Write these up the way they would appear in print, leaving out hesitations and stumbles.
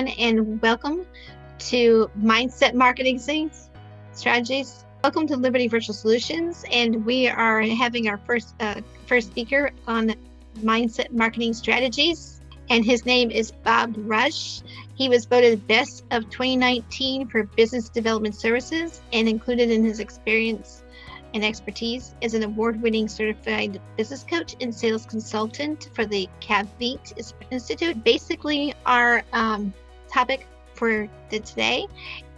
everyone, and welcome to Mindset Marketing Strategies. Welcome to Liberty Virtual Solutions, and we are having our first speaker on Mindset Marketing Strategies, and his name is Bob Reish. He was voted Best of 2019 for Business Development Services, and included in his experience and expertise as an award-winning certified business coach and sales consultant for the CAVIT Institute. Basically, our topic for today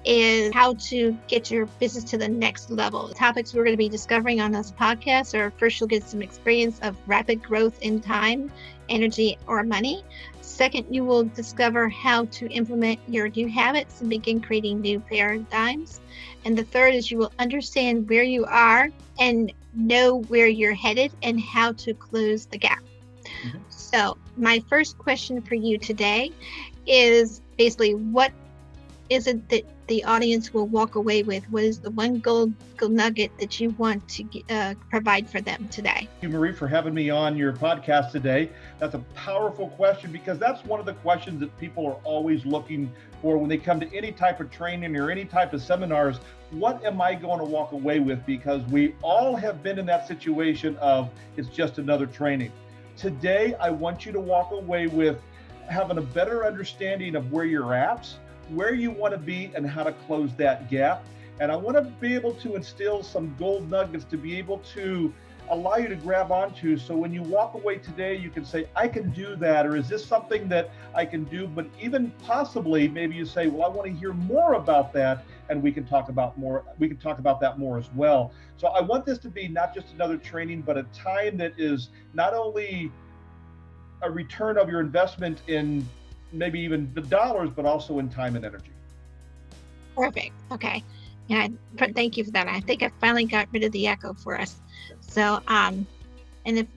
is how to get your business to the next level. The topics we're going to be discovering on this podcast are: first, you'll get some experience of rapid growth in time, energy, or money. Second, you will discover how to implement your new habits and begin creating new paradigms. And the third is you will understand where you are and know where you're headed and how to close the gap. Mm-hmm. So my first question for you today is basically, what is it that the audience will walk away with? What is the one gold nugget that you want to provide for them today? Thank you, Marie, for having me on your podcast today. That's a powerful question, because that's one of the questions that people are always looking for when they come to any type of training or any type of seminars. What am I going to walk away with? Because we all have been in that situation of it's just another training. Today, I want you to walk away with having a better understanding of where you're at, where you want to be, and how to close that gap. And I want to be able to instill some gold nuggets to be able to allow you to grab onto, so when you walk away today, you can say, I can do that, or is this something that I can do? But even possibly, maybe you say, well, I want to hear more about that, and we can talk about that more as well. So I want this to be not just another training, but a time that is not only a return of your investment in maybe even the dollars, but also in time and energy. Perfect. Okay. And thank you for that. I think I finally got rid of the echo for us. So, and if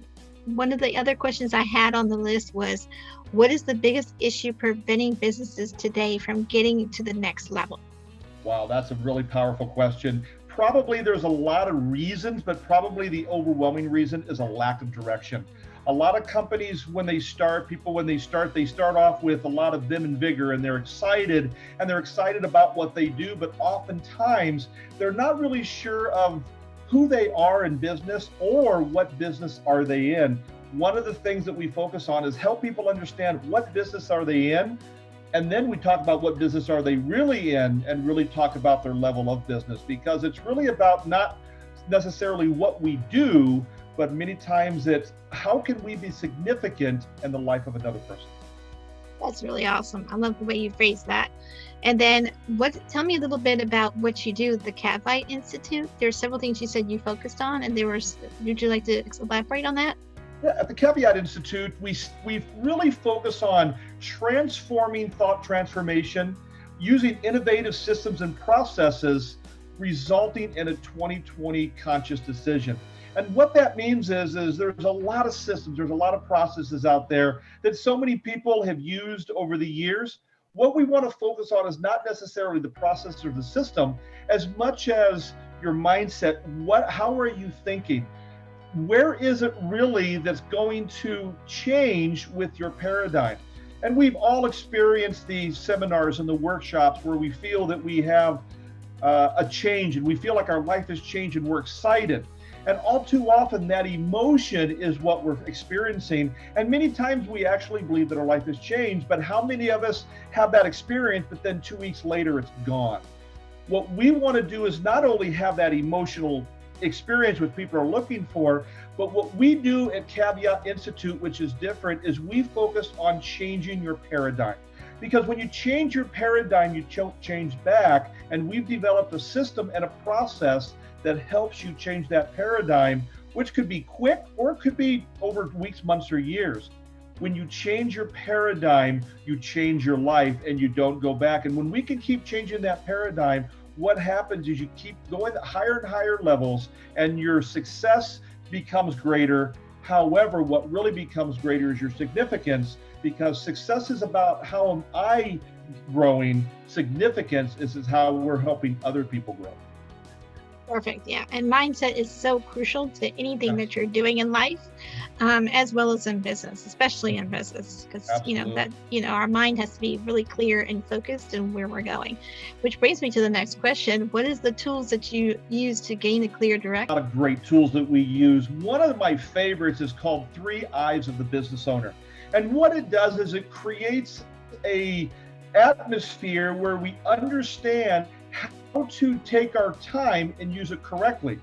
one of the other questions I had on the list was, what is the biggest issue preventing businesses today from getting to the next level? Wow, that's a really powerful question. Probably there's a lot of reasons, but probably the overwhelming reason is a lack of direction. A lot of companies, when they start off with a lot of vim and vigor, and they're excited about what they do, but oftentimes they're not really sure of who they are in business or what business are they in. One of the things that we focus on is help people understand what business are they in, and then we talk about what business are they really in, and really talk about their level of business, because it's really about not necessarily what we do, but many times it's how can we be significant in the life of another person. That's really awesome. I love the way you phrased that. And then tell me a little bit about what you do at the CAVIT Institute. There's several things you said you focused on, and would you like to elaborate on that? Yeah, at the CAVIT Institute, we really focus on transforming thought transformation, using innovative systems and processes, resulting in a 2020 conscious decision. And what that means is there's a lot of systems, there's a lot of processes out there that so many people have used over the years. What we want to focus on is not necessarily the process or the system, as much as your mindset. How are you thinking? Where is it really that's going to change with your paradigm? And we've all experienced these seminars and the workshops where we feel that we have a change, and we feel like our life has changed, and we're excited. And all too often, that emotion is what we're experiencing. And many times we actually believe that our life has changed, but how many of us have that experience, but then 2 weeks later, it's gone? What we want to do is not only have that emotional experience which people are looking for, but what we do at CAVIT Institute, which is different, is we focus on changing your paradigm. Because when you change your paradigm, you change back, and we've developed a system and a process that helps you change that paradigm, which could be quick or it could be over weeks, months, or years. When you change your paradigm, you change your life, and you don't go back. And when we can keep changing that paradigm, what happens is you keep going higher and higher levels, and your success becomes greater. However, what really becomes greater is your significance, because success is about how am I growing. Significance is how we're helping other people grow. Perfect. Yeah. And mindset is so crucial to anything Yes, that you're doing in life, as well as in business, especially in business, because, absolutely. our mind has to be really clear and focused in where we're going, which brings me to the next question. What is the tools that you use to gain a clear A direction? lot of great tools that we use. One of my favorites is called Three Eyes of the Business Owner. And what it does is it creates a atmosphere where we understand how to take our time and use it correctly.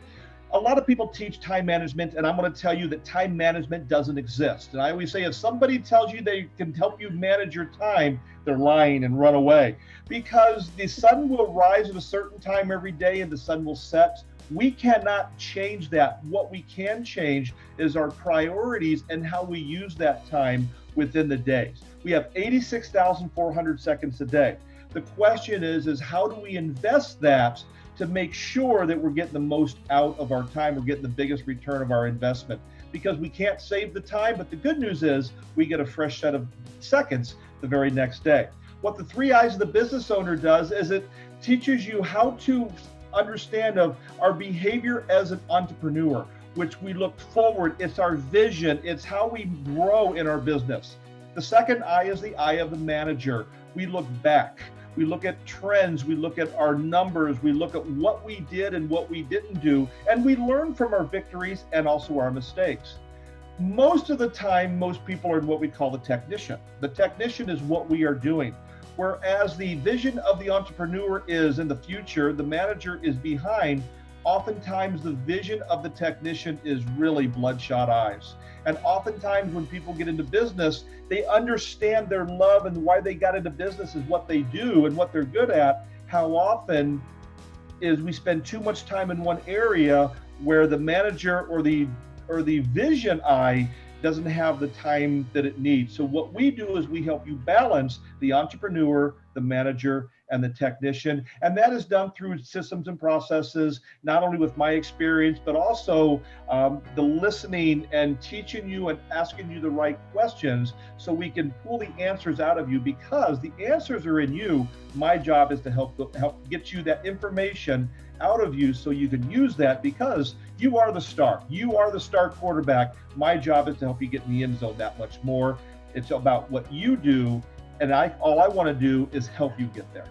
A lot of people teach time management, and I'm going to tell you that time management doesn't exist. And I always say if somebody tells you they can help you manage your time, they're lying and run away, because the sun will rise at a certain time every day and the sun will set. We cannot change that. What we can change is our priorities and how we use that time within the days. We have 86,400 seconds a day. The question is how do we invest that to make sure that we're getting the most out of our time, we're getting the biggest return of our investment? Because we can't save the time, but the good news is we get a fresh set of seconds the very next day. What the Three Eyes of the Business Owner does is it teaches you how to understand of our behavior as an entrepreneur, which we look forward. It's our vision. It's how we grow in our business. The second eye is the eye of the manager. We look back. We look at trends. We look at our numbers. We look at what we did and what we didn't do. And we learn from our victories and also our mistakes. Most of the time, most people are in what we call the technician. The technician is what we are doing. Whereas the vision of the entrepreneur is in the future, the manager is behind. Oftentimes the vision of the technician is really bloodshot eyes. And oftentimes when people get into business, they understand their love and why they got into business is what they do and what they're good at. How often is we spend too much time in one area where the manager or the vision eye doesn't have the time that it needs. So what we do is we help you balance the entrepreneur, the manager, and the technician. And that is done through systems and processes, not only with my experience, but also the listening and teaching you and asking you the right questions so we can pull the answers out of you, because the answers are in you. My job is to help get you that information out of you so you can use that, because you are the star. You are the star quarterback. My job is to help you get in the end zone that much more. It's about what you do, and all I want to do is help you get there.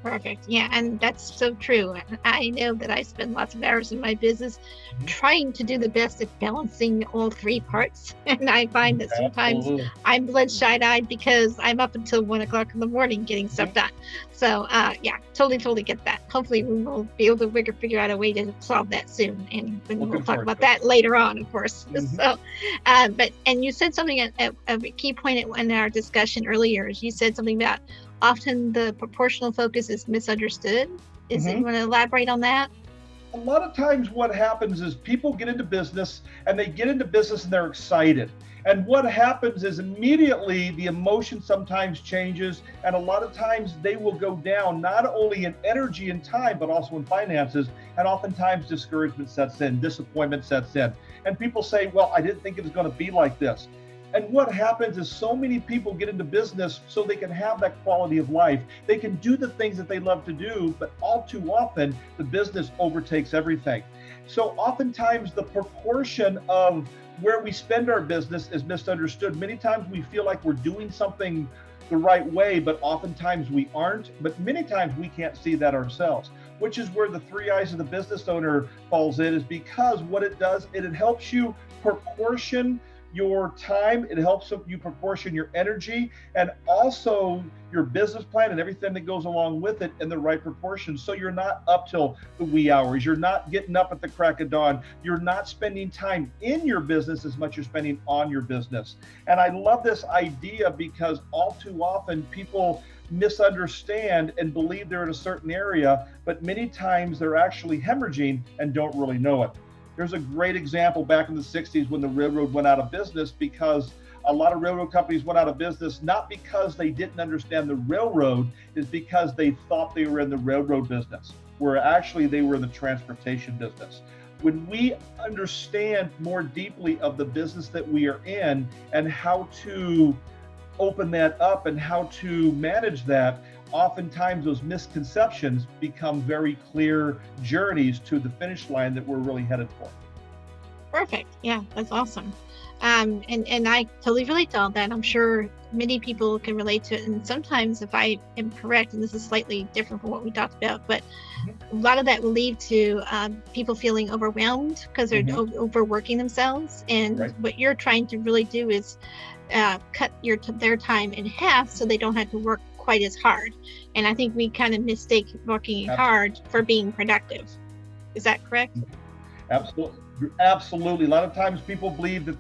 Perfect. Yeah, and that's so true. And I know that I spend lots of hours in my business trying to do the best at balancing all three parts. And I find that sometimes Absolutely. I'm bloodshot-eyed because I'm up until 1 o'clock in the morning getting stuff done. So, yeah, totally get that. Hopefully, we will be able to figure out a way to solve that soon, and we'll Looking talk forward about to it. that later on, of course. Mhm. So, and you said something at a key point in our discussion earlier. Is you said something about often the proportional focus is misunderstood. Is it, you Mhm. want to elaborate on that? A lot of times what happens is people get into business and they're excited. And what happens is immediately the emotion sometimes changes, and a lot of times they will go down, not only in energy and time, but also in finances. And oftentimes discouragement sets in, disappointment sets in. And people say, well, I didn't think it was going to be like this. And what happens is so many people get into business so they can have that quality of life. They can do the things that they love to do, but all too often the business overtakes everything. So oftentimes the proportion of where we spend our business is misunderstood. Many times we feel like we're doing something the right way, but oftentimes we aren't. But many times we can't see that ourselves, which is where the Three Eyes of the Business Owner falls in, is because what it does, it helps you proportion your time, it helps you proportion your energy, and also your business plan and everything that goes along with it in the right proportion. So you're not up till the wee hours, you're not getting up at the crack of dawn, you're not spending time in your business as much as you're spending on your business. And I love this idea because all too often people misunderstand and believe they're in a certain area, but many times they're actually hemorrhaging and don't really know it. There's a great example back in the 60s when the railroad went out of business, because a lot of railroad companies went out of business, not because they didn't understand the railroad, is because they thought they were in the railroad business, where actually they were in the transportation business. When we understand more deeply of the business that we are in and how to open that up and how to manage that, oftentimes those misconceptions become very clear journeys to the finish line that we're really headed for. Perfect. Yeah, that's awesome. And I totally relate to all that. I'm sure many people can relate to it. And sometimes, if I am correct, and this is slightly different from what we talked about, but a lot of that will lead to people feeling overwhelmed because they're overworking themselves. And what you're trying to really do is cut their time in half so they don't have to work quite as hard. And I think we kind of mistake working hard for being productive. Is that correct? Absolutely. A lot of times people believe that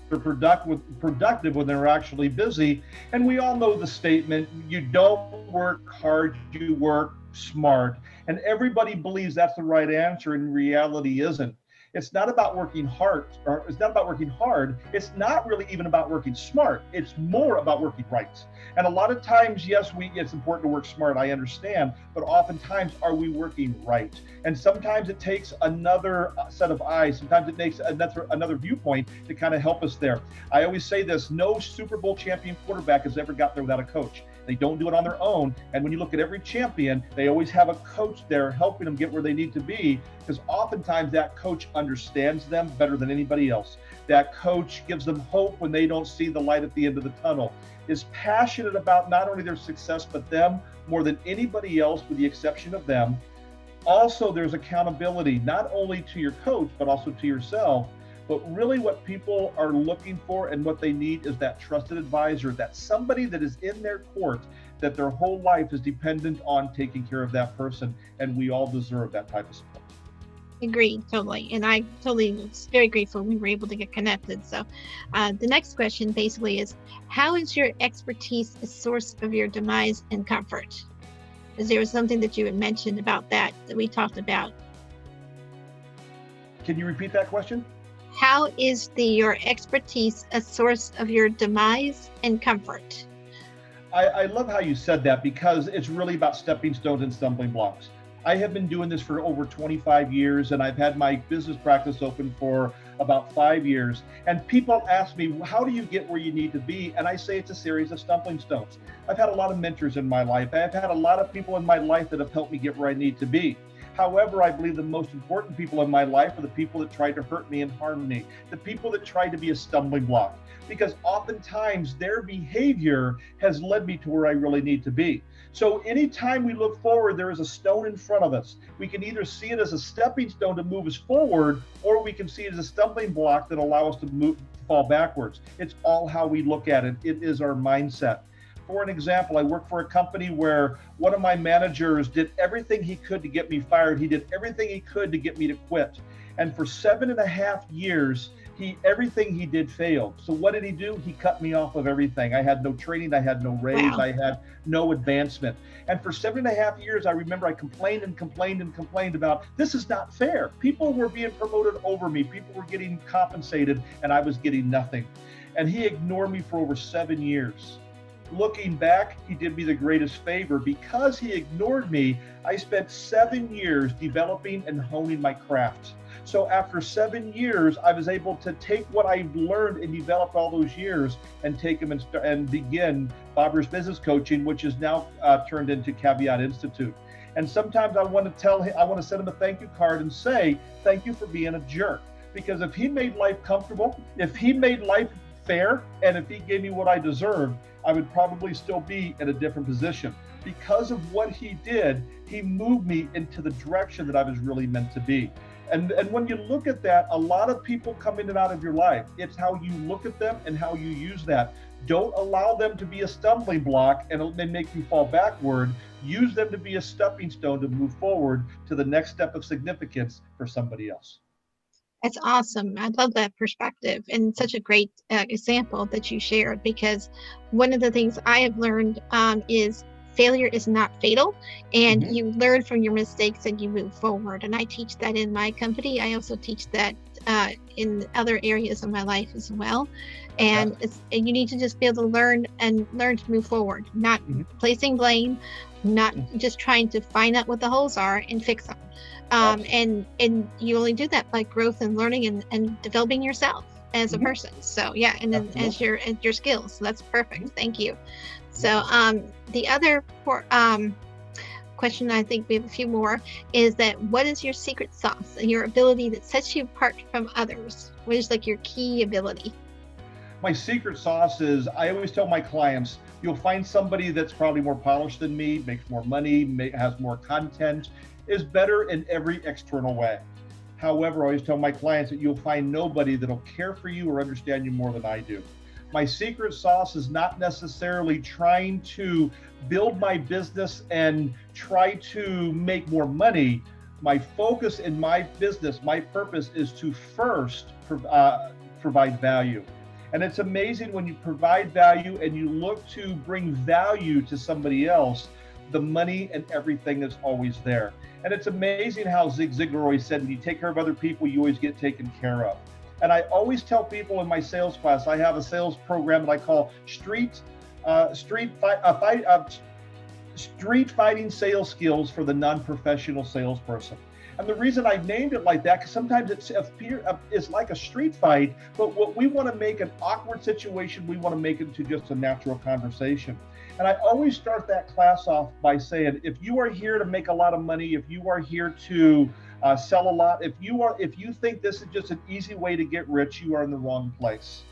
they're productive when they're actually busy. And we all know the statement, you don't work hard, you work smart. And everybody believes that's the right answer, and reality isn't. It's not about working hard, or it's not about working hard. It's not really even about working smart. It's more about working right. And a lot of times, yes, it's important to work smart, I understand, but oftentimes are we working right? And sometimes it takes another set of eyes. Sometimes it takes another viewpoint to kind of help us there. I always say this, no Super Bowl champion quarterback has ever got there without a coach. They don't do it on their own. And when you look at every champion, they always have a coach there helping them get where they need to be, because oftentimes that coach understands them better than anybody else. That coach gives them hope when they don't see the light at the end of the tunnel, is passionate about not only their success, but them more than anybody else, with the exception of them. Also, there's accountability, not only to your coach, but also to yourself. But really what people are looking for and what they need is that trusted advisor, that somebody that is in their court, that their whole life is dependent on taking care of that person. And we all deserve that type of support. Agreed, totally. And I totally was very grateful we were able to get connected. So the next question basically is, how is your expertise a source of your demise and comfort? Is there something that you had mentioned about that we talked about? Can you repeat that question? How is your expertise a source of your demise and comfort? I love how you said that, because it's really about stepping stones and stumbling blocks. I have been doing this for over 25 years, and I've had my business practice open for about 5 years. And people ask me, how do you get where you need to be? And I say it's a series of stumbling stones. I've had a lot of mentors in my life. I've had a lot of people in my life that have helped me get where I need to be. However, I believe the most important people in my life are the people that tried to hurt me and harm me, the people that tried to be a stumbling block, because oftentimes their behavior has led me to where I really need to be. So anytime we look forward, there is a stone in front of us. We can either see it as a stepping stone to move us forward, or we can see it as a stumbling block that allow us to fall backwards. It's all how we look at it. It is our mindset. For an example, I work for a company where one of my managers did everything he could to get me fired. He did everything he could to get me to quit. And for 7.5 years, everything he did failed. So what did he do? He cut me off of everything. I had no training. I had no raise. Wow. I had no advancement. And for 7.5 years, I remember I complained about, this is not fair. People were being promoted over me. People were getting compensated, and I was getting nothing. And he ignored me for over 7 years. Looking back, he did me the greatest favor. Because he ignored me, I spent 7 years developing and honing my craft. So after 7 years, I was able to take what I've learned and developed all those years and take them and begin Bob Reish Business Coaching, which is now turned into Caveat Institute. And sometimes I want to send him a thank you card and say, thank you for being a jerk. Because if he made life comfortable, if he made life fair, and if he gave me what I deserved, I would probably still be in a different position. Because of what he did, he moved me into the direction that I was really meant to be. And when you look at that, a lot of people come in and out of your life. It's how you look at them and how you use that. Don't allow them to be a stumbling block and they make you fall backward. Use them to be a stepping stone to move forward to the next step of significance for somebody else. That's awesome. I love that perspective, and such a great example that you shared, because one of the things I have learned is failure is not fatal, and you learn from your mistakes and you move forward. And I teach that in my company. I also teach that in other areas of my life as well. And you need to just be able to learn to move forward, not placing blame, not just trying to find out what the holes are and fix them. And you only do that by growth and learning and developing yourself. as a person. So yeah, and then as your skills. So that's perfect. Thank you. So the other question, I think we have a few more, is that what is your secret sauce and your ability that sets you apart from others? What is like your key ability? My secret sauce is, I always tell my clients, you'll find somebody that's probably more polished than me, makes more money, has more content, is better in every external way. However, I always tell my clients that you'll find nobody that'll care for you or understand you more than I do. My secret sauce is not necessarily trying to build my business and try to make more money. My focus in my business, my purpose is to first provide value. And it's amazing when you provide value and you look to bring value to somebody else, the money and everything is always there. And it's amazing how Zig Ziglar always said, when you take care of other people, you always get taken care of. And I always tell people in my sales class, I have a sales program that I call street fighting sales skills for the non-professional salesperson. And the reason I named it like that, because sometimes it's like a street fight, but what we want to make an awkward situation, we want to make it into just a natural conversation. And I always start that class off by saying, if you are here to make a lot of money, if you are here to sell a lot, if you think this is just an easy way to get rich, you are in the wrong place.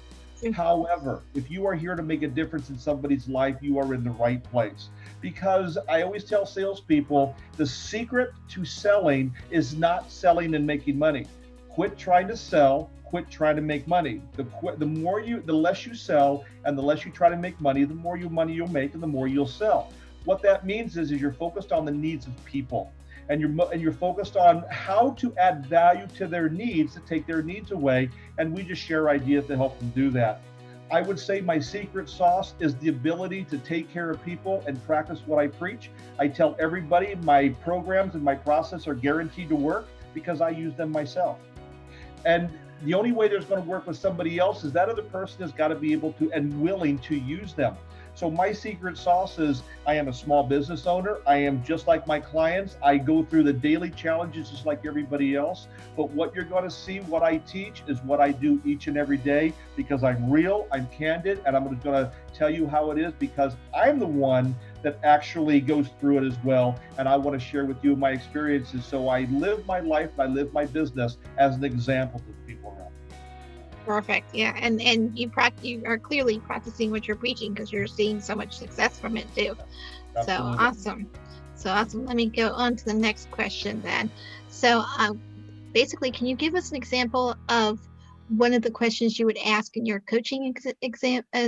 However, if you are here to make a difference in somebody's life, you are in the right place. Because I always tell salespeople, the secret to selling is not selling and making money. Quit trying to sell, quit trying to make money. The less you sell and the less you try to make money, the more money you'll make and the more you'll sell. What that means is you're focused on the needs of people. And you're focused on how to add value to their needs, to take their needs away, and we just share ideas to help them do that. I would say my secret sauce is the ability to take care of people and practice what I preach. I tell everybody my programs and my process are guaranteed to work because I use them myself. And the only way there's going to work with somebody else is that other person has got to be able to and willing to use them. So my secret sauce is, I am a small business owner. I am just like my clients. I go through the daily challenges just like everybody else. But what you're going to see, what I teach, is what I do each and every day, because I'm real, I'm candid, and I'm going to tell you how it is because I'm the one that actually goes through it as well. And I want to share with you my experiences. So I live my life, I live my business as an example to the people around me. Perfect. Yeah. And you are clearly practicing what you're preaching because you're seeing so much success from it too. Absolutely. So awesome. Let me go on to the next question then. So basically, can you give us an example of one of the questions you would ask in your coaching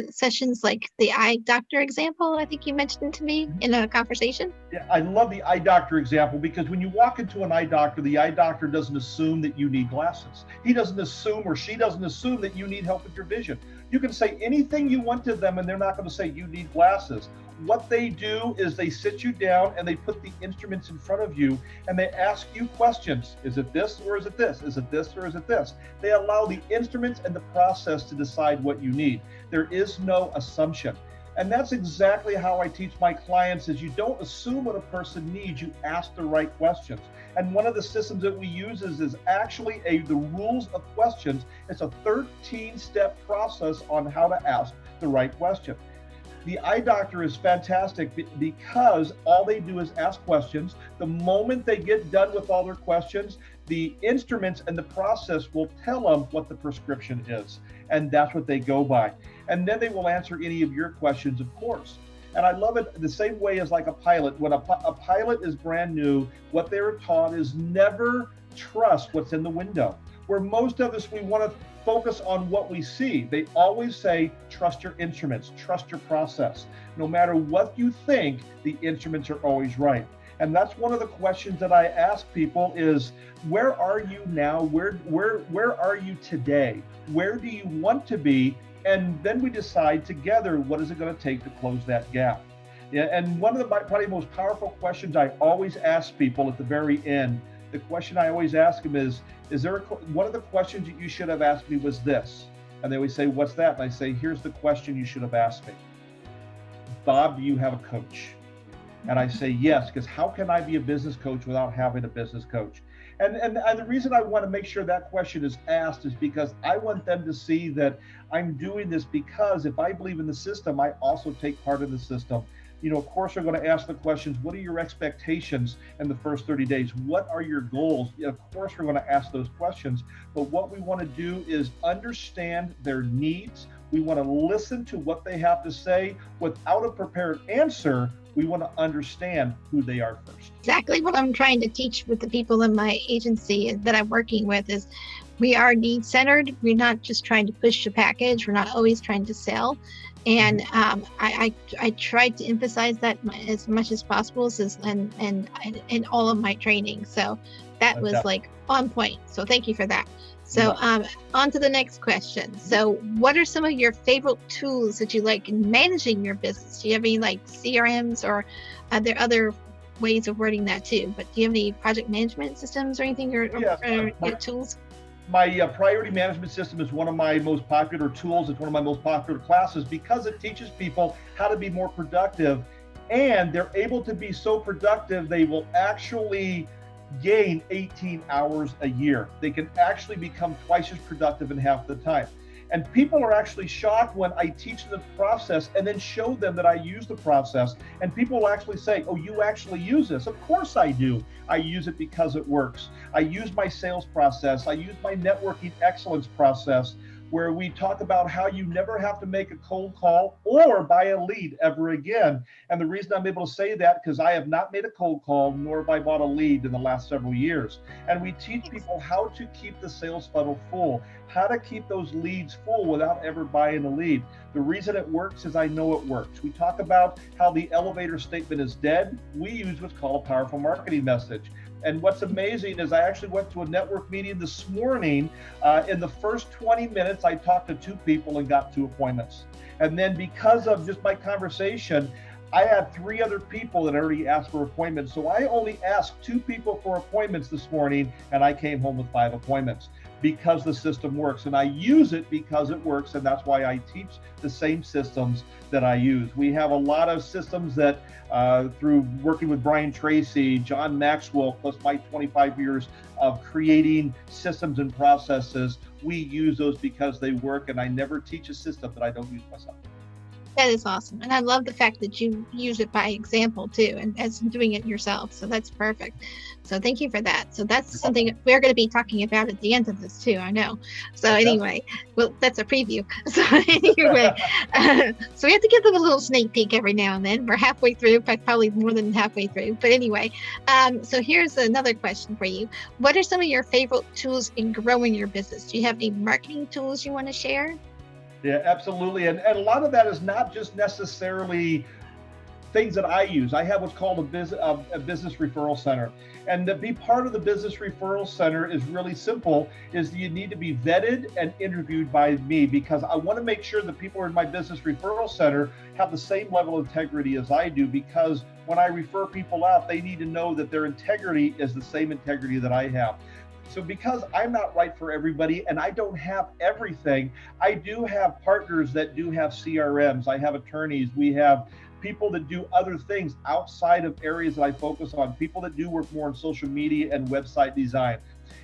sessions, like the eye doctor example, I think you mentioned to me in a conversation? Yeah, I love the eye doctor example because when you walk into an eye doctor, the eye doctor doesn't assume that you need glasses. He doesn't assume, or she doesn't assume, that you need help with your vision. You can say anything you want to them and they're not going to say you need glasses. What they do is they sit you down and they put the instruments in front of you and they ask you questions. Is it this or is it this? Is it this or is it this? They allow the instruments and the process to decide what you need. There is no assumption. And that's exactly how I teach my clients is you don't assume what a person needs, you ask the right questions. And one of the systems that we use is actually the rules of questions. It's a 13-step process on how to ask the right question. The eye doctor is fantastic because all they do is ask questions. The moment they get done with all their questions, the instruments and the process will tell them what the prescription is. And that's what they go by. And then they will answer any of your questions, of course. And I love it the same way as like a pilot. When a pilot is brand new, what they're taught is never trust what's in the window. Where most of us, we want to focus on what we see. They always say, trust your instruments, trust your process. No matter what you think, the instruments are always right. And that's one of the questions that I ask people is, where are you now? Where are you today? Where do you want to be? And then we decide together, what is it going to take to close that gap? Yeah, and one of the probably most powerful questions I always ask people at the very end, the question I always ask them is there one of the questions that you should have asked me was this? And they always say, what's that? And I say, here's the question you should have asked me. Bob, do you have a coach? And I say, yes, because how can I be a business coach without having a business coach? And the reason I want to make sure that question is asked is because I want them to see that I'm doing this because if I believe in the system, I also take part in the system. Of course, we're going to ask the questions, what are your expectations in the first 30 days? What are your goals? Of course, we're going to ask those questions. But what we want to do is understand their needs. We want to listen to what they have to say without a prepared answer. We want to understand who they are first. Exactly what I'm trying to teach with the people in my agency that I'm working with is we are need-centered. We're not just trying to push a package. We're not always trying to sell. And I tried to emphasize that as much as possible in all of my training. So that was like on point. So thank you for that. So on to the next question. So what are some of your favorite tools that you like in managing your business? Do you have any like CRMs, or are there other ways of wording that too? But do you have any project management systems or anything or tools? My priority management system is one of my most popular tools. It's one of my most popular classes because it teaches people how to be more productive, and they're able to be so productive they will actually gain 18 hours a year. They can actually become twice as productive in half the time. And people are actually shocked when I teach them the process and then show them that I use the process. And people will actually say, oh, you actually use this? Of course I do. I use it because it works. I use my sales process. I use my networking excellence process, where we talk about how you never have to make a cold call or buy a lead ever again. And the reason I'm able to say that, because I have not made a cold call, nor have I bought a lead in the last several years. And we teach people how to keep the sales funnel full, how to keep those leads full without ever buying a lead. The reason it works is I know it works. We talk about how the elevator statement is dead. We use what's called a powerful marketing message. And what's amazing is I actually went to a network meeting this morning. In the first 20 minutes, I talked to 2 people and got 2 appointments. And then because of just my conversation, I had 3 other people that already asked for appointments. So I only asked 2 people for appointments this morning, and I came home with 5 appointments because the system works. And I use it because it works, and that's why I teach the same systems that I use. We have a lot of systems that through working with Brian Tracy, John Maxwell, plus my 25 years of creating systems and processes, we use those because they work, and I never teach a system that I don't use myself. That is awesome. And I love the fact that you use it by example too, and as doing it yourself. So that's perfect. So thank you for that. So that's something we're going to be talking about at the end of this too, I know. So anyway, well, that's a preview. So anyway, so we have to give them a little sneak peek every now and then. We're halfway through, probably more than halfway through. But anyway, so here's another question for you. What are some of your favorite tools in growing your business? Do you have any marketing tools you want to share? Yeah, absolutely. And a lot of that is not just necessarily things that I use. I have what's called a business referral center. And to be part of the business referral center is really simple, is you need to be vetted and interviewed by me, because I want to make sure that people in my business referral center have the same level of integrity as I do, because when I refer people out, they need to know that their integrity is the same integrity that I have. So because I'm not right for everybody and I don't have everything, I do have partners that do have CRMs. I have attorneys. We have people that do other things outside of areas that I focus on, people that do work more in social media and website design.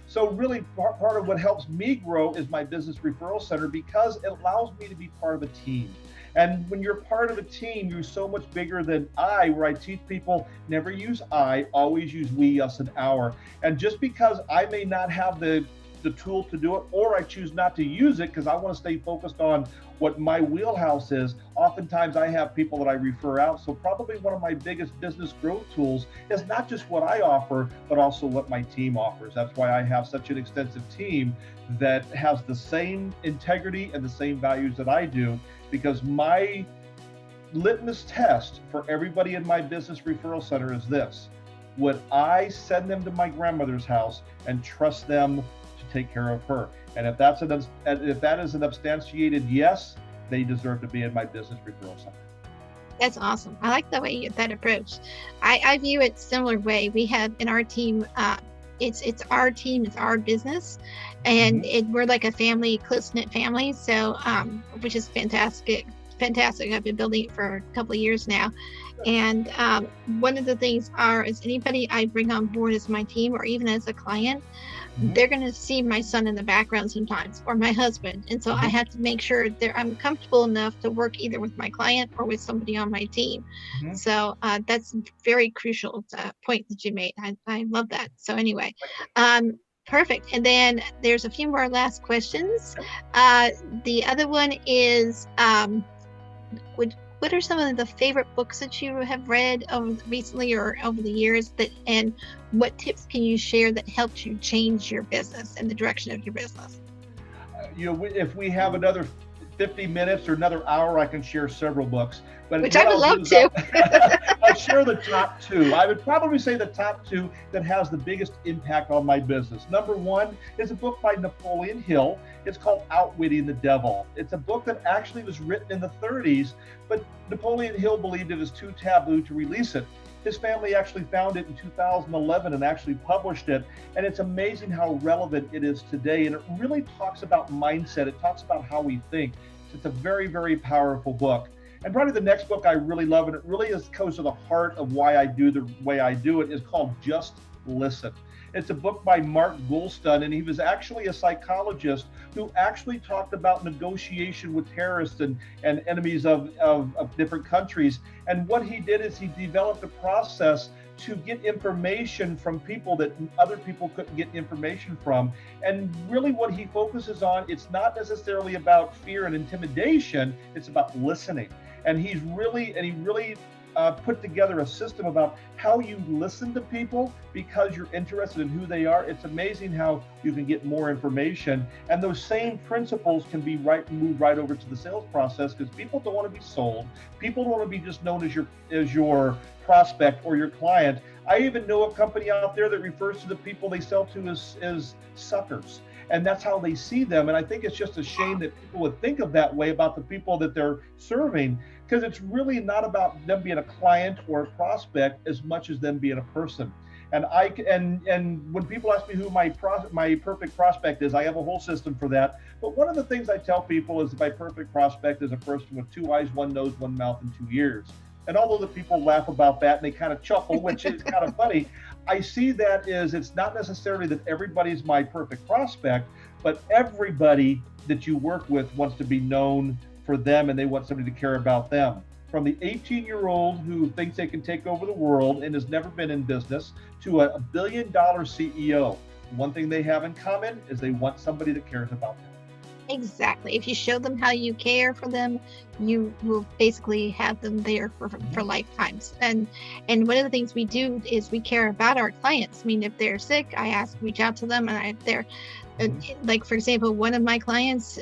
So really part of what helps me grow is my business referral center, because it allows me to be part of a team. And when you're part of a team, you're so much bigger than I, where I teach people never use I, always use we, us, and our. And just because I may not have the tool to do it, or I choose not to use it because I want to stay focused on what my wheelhouse is, oftentimes I have people that I refer out. So probably one of my biggest business growth tools is not just what I offer, but also what my team offers. That's why I have such an extensive team that has the same integrity and the same values that I do, because my litmus test for everybody in my business referral center is this: would I send them to my grandmother's house and trust them to take care of her? And if that is an substantiated yes, they deserve to be in my business referral center. That's awesome. I like the way you get that approach. I view it similar way. We have in our team, it's our team, it's our business, and we're like a family, close-knit family. So, which is fantastic. fantastic. I've been building it for a couple of years now. And one of the things is anybody I bring on board as my team or even as a client, they're going to see my son in the background sometimes, or my husband. And so I have to make sure that I'm comfortable enough to work either with my client or with somebody on my team. So that's a very crucial point that you made. I love that. So anyway, perfect. And then there's a few more last questions. The other one is, what are some of the favorite books that you have read recently or over the years, and what tips can you share that helped you change your business and the direction of your business? If we have another 50 minutes or another hour, I can share several books. But which I would love to. I'll share the top two. I would probably say the top two that has the biggest impact on my business. Number one is a book by Napoleon Hill. It's called Outwitting the Devil. It's a book that actually was written in the 30s, but Napoleon Hill believed it was too taboo to release it. His family actually found it in 2011 and actually published it. And it's amazing how relevant it is today. And it really talks about mindset. It talks about how we think. It's a very, very powerful book. And probably the next book I really love, and it really goes to the heart of why I do the way I do it, is called Just Listen. It's a book by Mark Goulston, and he was actually a psychologist who actually talked about negotiation with terrorists and enemies of different countries. And what he did is he developed a process to get information from people that other people couldn't get information from. And really what he focuses on, it's not necessarily about fear and intimidation, it's about listening. And he really put together a system about how you listen to people because you're interested in who they are. It's amazing how you can get more information. And those same principles can be moved right over to the sales process, because people don't want to be sold. People don't want to be just known as your prospect or your client. I even know a company out there that refers to the people they sell to as suckers. And that's how they see them. And I think it's just a shame that people would think of that way about the people that they're serving, because it's really not about them being a client or a prospect as much as them being a person. And when people ask me who my perfect prospect is, I have a whole system for that. But one of the things I tell people is that my perfect prospect is a person with 2 eyes, 1 nose, 1 mouth, and 2 ears. And although the people laugh about that and they kind of chuckle, which is kind of funny, I see that as it's not necessarily that everybody's my perfect prospect, but everybody that you work with wants to be known for them, and they want somebody to care about them. From the 18-year-old who thinks they can take over the world and has never been in business to a $1 billion CEO. One thing they have in common is they want somebody that cares about them. Exactly. If you show them how you care for them, you will basically have them there for lifetimes. And one of the things we do is we care about our clients. I mean, if they're sick, reach out to them, and if they're like, for example, one of my clients,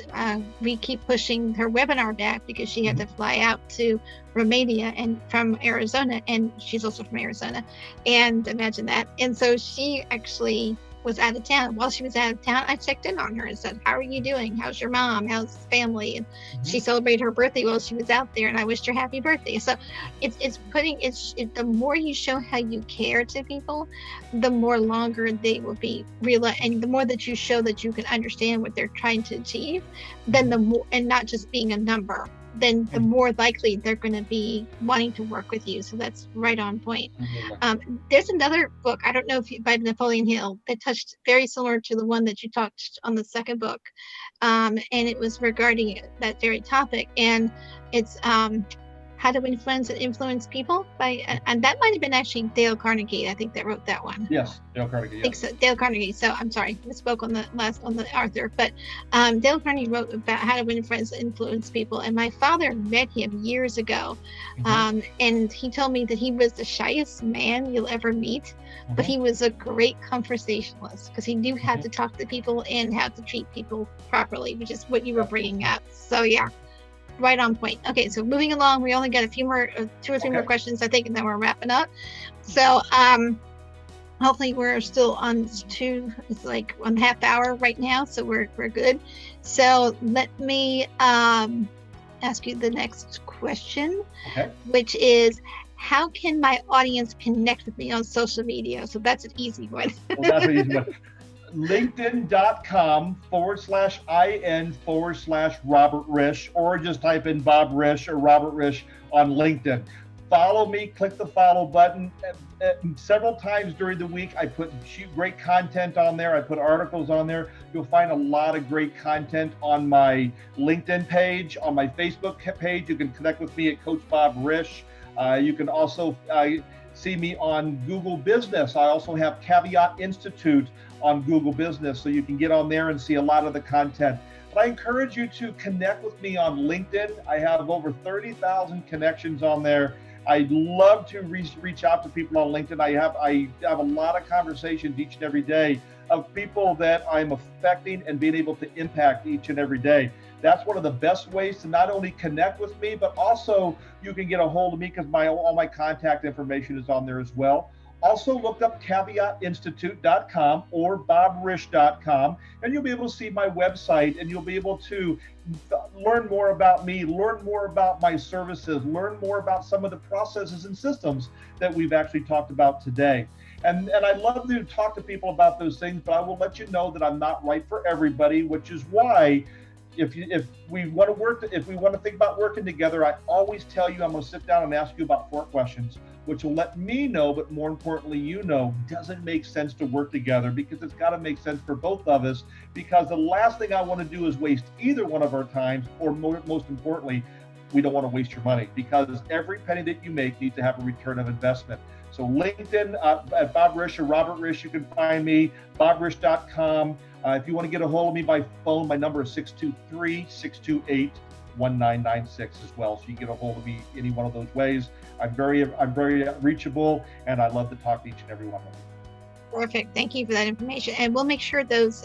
we keep pushing her webinar back because she had to fly out to Romania and from Arizona, and she's also from Arizona, and imagine that. And so she actually was out of town. While she was out of town, I checked in on her and said, how are you doing? How's your mom? How's family? And she celebrated her birthday while she was out there, and I wished her happy birthday. So the more you show how you care to people, the more longer they will be real, and the more that you show that you can understand what they're trying to achieve, then the more, and not just being a number, then the more likely they're going to be wanting to work with you. So that's right on point. There's another book, I don't know if by Napoleon Hill, that touched very similar to the one that you touched on the second book. And it was regarding that very topic. And it's How to Win Friends and Influence People and that might have been actually Dale Carnegie. I think that wrote that one. Yes, Dale Carnegie. I think so, Dale Carnegie. So I'm sorry, I spoke on the Arthur, but Dale Carnegie wrote about how to win friends and influence people. And my father met him years ago, and he told me that he was the shyest man you'll ever meet, but he was a great conversationalist because he knew how to talk to people and how to treat people properly, which is what you were bringing up. So yeah. Right on point. Okay, so moving along, we only got a few more, 2 or 3 more questions, I think, and then we're wrapping up. So hopefully we're still on it's like 1/2 hour right now, so we're good. So let me ask you the next question, which is, how can my audience connect with me on social media? So that's an easy one. Well, that's an easy one. LinkedIn.com/IN/Robert Reish, or just type in Bob Reish or Robert Reish on LinkedIn. Follow me, click the follow button. Several times during the week, I put great content on there. I put articles on there. You'll find a lot of great content on my LinkedIn page, on my Facebook page. You can connect with me at Coach Bob Reish. You can also see me on Google Business. I also have Caveat Institute on Google Business, so you can get on there and see a lot of the content. But I encourage you to connect with me on LinkedIn. I have over 30,000 connections on there. I love to reach out to people on LinkedIn. I have a lot of conversations each and every day of people that I'm affecting and being able to impact each and every day. That's one of the best ways to not only connect with me, but also you can get a hold of me because all my contact information is on there as well. Also look up caveatinstitute.com or bobreish.com, and you'll be able to see my website, and you'll be able to learn more about me, learn more about my services, learn more about some of the processes and systems that we've actually talked about today. And I love to talk to people about those things, but I will let you know that I'm not right for everybody, which is why if we want to think about working together, I always tell you I'm going to sit down and ask you about 4 questions, which will let me know, but more importantly, does it make sense to work together? Because it's got to make sense for both of us, because the last thing I want to do is waste either one of our times, or most importantly, we don't want to waste your money, because every penny that you make needs to have a return of investment. So LinkedIn at Bob Reish or Robert Reish, you can find me, bobreish.com. If you want to get a hold of me by phone, my number is 623-628-1996 as well. So you can get a hold of me any one of those ways. I'm very reachable, and I love to talk to each and every one of them. Perfect. Thank you for that information. And we'll make sure those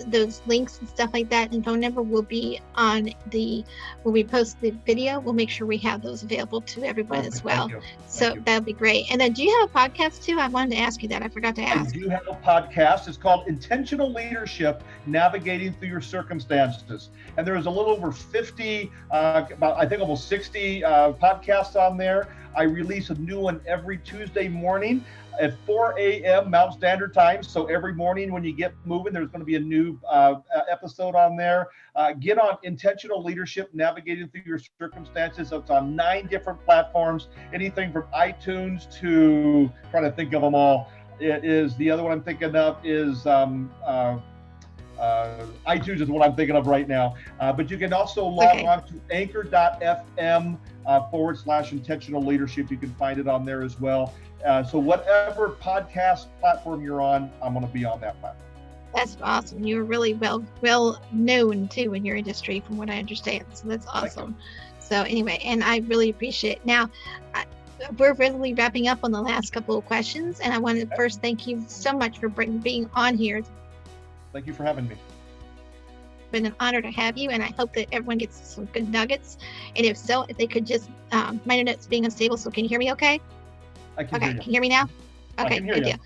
those links and stuff like that and phone number will be on when we post the video. We'll make sure we have those available to everyone as well. So that'll be great. And then, do you have a podcast too? I wanted to ask you that. I forgot to ask. I do have a podcast. It's called Intentional Leadership: Navigating Through Your Circumstances. And there is a little over 50, almost 60 podcasts on there. I release a new one every Tuesday morning at 4 a.m. Mountain Standard Time. So every morning when you get moving, there's going to be a new episode on there. Get on Intentional Leadership: Navigating Through Your Circumstances. It's on 9 different platforms, anything from iTunes to, trying to think of them all. It is, the other one I'm thinking of is iTunes is what I'm thinking of right now. But you can also log on to anchor.fm /intentional leadership. You can find it on there as well. So whatever podcast platform you're on, I'm going to be on that platform. That's awesome. You're really well known too in your industry, from what I understand. So that's awesome. So anyway, and I really appreciate it. Now, we're really wrapping up on the last couple of questions, and I want to first thank you so much for being on here. Thank you for having me. It's been an honor to have you, and I hope that everyone gets some good nuggets. And if so, if they could just, my internet's being unstable, so can you hear me okay? I can hear you. Can you hear me now? Okay, good deal.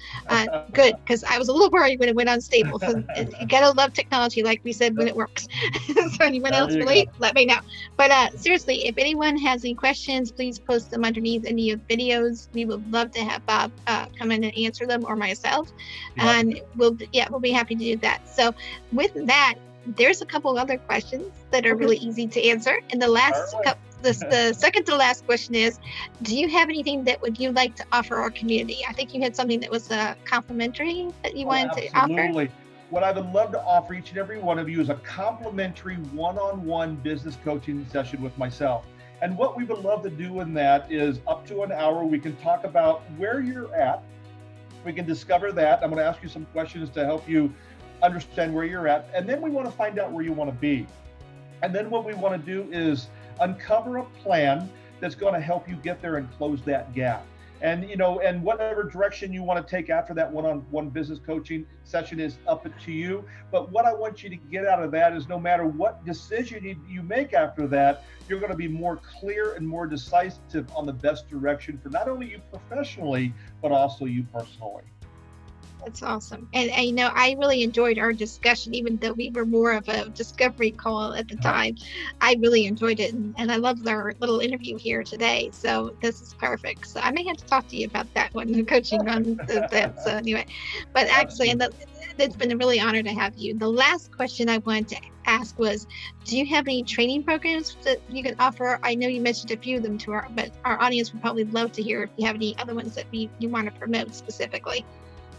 Good, because I was a little worried when it went unstable. So you gotta love technology, like we said, when it works. So anyone else relate? Let me know. But seriously, if anyone has any questions, please post them underneath any of the videos. We would love to have Bob come in and answer them, or myself, and we'll be happy to do that. So with that, there's a couple other questions that are really easy to answer. And the second to last question is, do you have anything that you'd like to offer our community? I think you had something that was complimentary that you wanted to offer. Absolutely. What I would love to offer each and every one of you is a complimentary one-on-one business coaching session with myself. And what we would love to do in that is up to an hour. We can talk about where you're at. We can discover that. I'm going to ask you some questions to help you understand where you're at. And then we want to find out where you want to be. And then what we want to do is uncover a plan that's going to help you get there and close that gap. And, and whatever direction you want to take after that one-on-one business coaching session is up to you. But what I want you to get out of that is, no matter what decision you make after that, you're going to be more clear and more decisive on the best direction for not only you professionally, but also you personally. That's awesome. And you know, I really enjoyed our discussion, even though we were more of a discovery call at the time. I really enjoyed it. And I loved our little interview here today. So this is perfect. So I may have to talk to you about that one, coaching on that. So anyway, but actually, it's been a really honor to have you. The last question I wanted to ask was, do you have any training programs that you can offer? I know you mentioned a few of them but our audience would probably love to hear if you have any other ones that you want to promote specifically.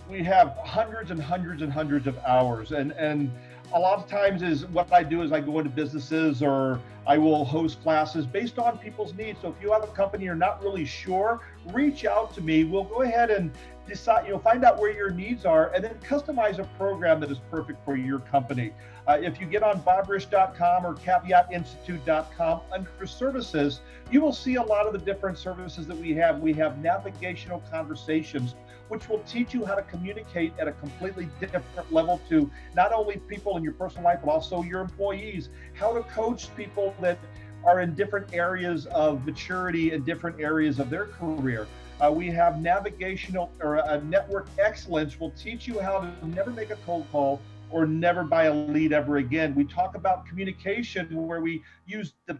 We have hundreds and hundreds and hundreds of hours, and a lot of times is what I do is I go into businesses or I will host classes based on people's needs. So if you have a company you're not really sure, reach out to me. We'll go ahead and decide, find out where your needs are and then customize a program that is perfect for your company. If you get on bobreish.com or caveatinstitute.com under services, you will see a lot of the different services that we have. We have navigational conversations, which will teach you how to communicate at a completely different level to not only people in your personal life, but also your employees, how to coach people that are in different areas of maturity and different areas of their career. We have navigational or network excellence will teach you how to never make a cold call or never buy a lead ever again. We talk about communication where we use a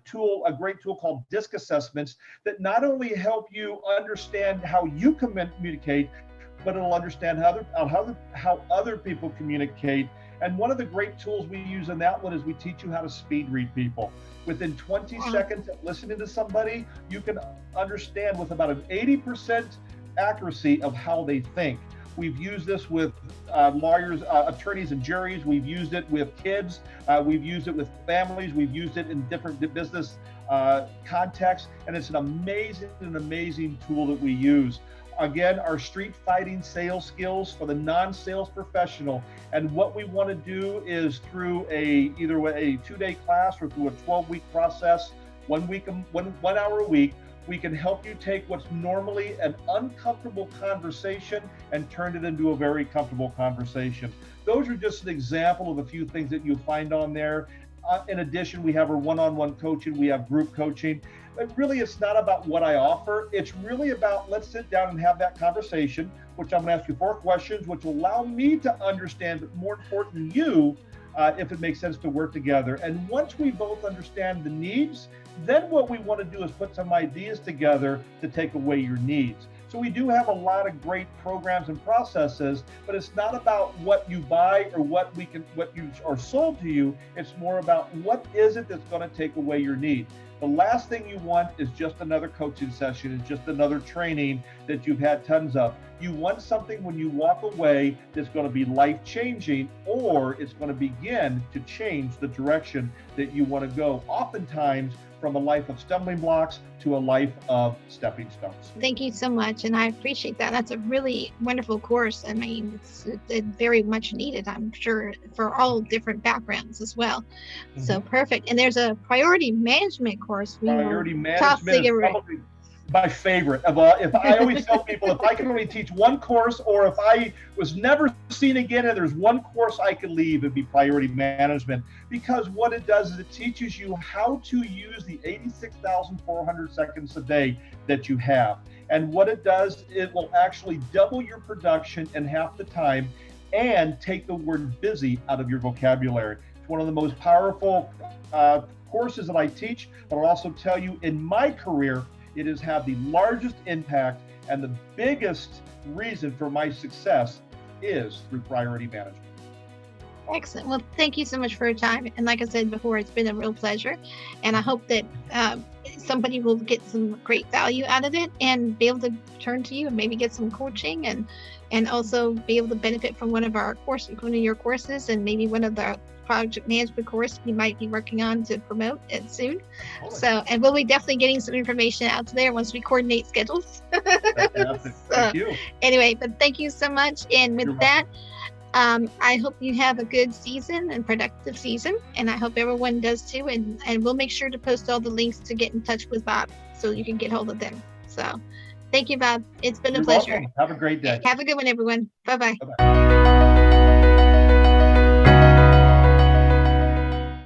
great tool called DISC assessments that not only help you understand how you communicate, but it'll understand how other people communicate. And one of the great tools we use in that one is we teach you how to speed read people. Within 20 seconds of listening to somebody, you can understand with about an 80% accuracy of how they think. We've used this with lawyers, attorneys, and juries. We've used it with kids. We've used it with families. We've used it in different business contexts. And it's an amazing tool that we use. Again, our street fighting sales skills for the non-sales professional. And what we want to do is through either a 2-day class or through a 12-week process, 1 hour a week, we can help you take what's normally an uncomfortable conversation and turn it into a very comfortable conversation. Those are just an example of a few things that you'll find on there. In addition, we have our one-on-one coaching, we have group coaching. But really, it's not about what I offer. It's really about let's sit down and have that conversation, which I'm going to ask you 4 questions, which will allow me to understand, but more important than you, if it makes sense to work together. And once we both understand the needs, then what we want to do is put some ideas together to take away your needs. So we do have a lot of great programs and processes, but it's not about what you buy or what you are sold to you. It's more about what is it that's going to take away your need. The last thing you want is just another coaching session, it's just another training that you've had tons of. You want something when you walk away that's going to be life-changing, or it's going to begin to change the direction that you want to go. Oftentimes, from a life of stumbling blocks to a life of stepping stones. Thank you so much. And I appreciate that. That's a really wonderful course. I mean, it's very much needed, I'm sure, for all different backgrounds as well. Mm-hmm. So perfect. And there's a priority management course. Priority management is probably my favorite of all. If I always tell people, if I can only teach one course, or if I was never seen again and there's one course I could leave, it'd be priority management. Because what it does is it teaches you how to use the 86,400 seconds a day that you have. And what it does, it will actually double your production in half the time and take the word busy out of your vocabulary. It's one of the most powerful courses that I teach, but I'll also tell you in my career, it has had the largest impact, and the biggest reason for my success is through priority management. Excellent. Well, thank you so much for your time. And like I said before, it's been a real pleasure. And I hope that somebody will get some great value out of it and be able to turn to you and maybe get some coaching and also be able to benefit from one of your courses, and maybe one of the project management course we might be working on to promote it soon. So, and we'll be definitely getting some information out to there once we coordinate schedules. Thank you. Anyway, but thank you so much. And with that, I hope you have a good season and productive season, and I hope everyone does too. And we'll make sure to post all the links to get in touch with Bob so you can get hold of them. So thank you, Bob. It's been a pleasure. Welcome. Have a great day. Have a good one, everyone. Bye-bye. Bye-bye.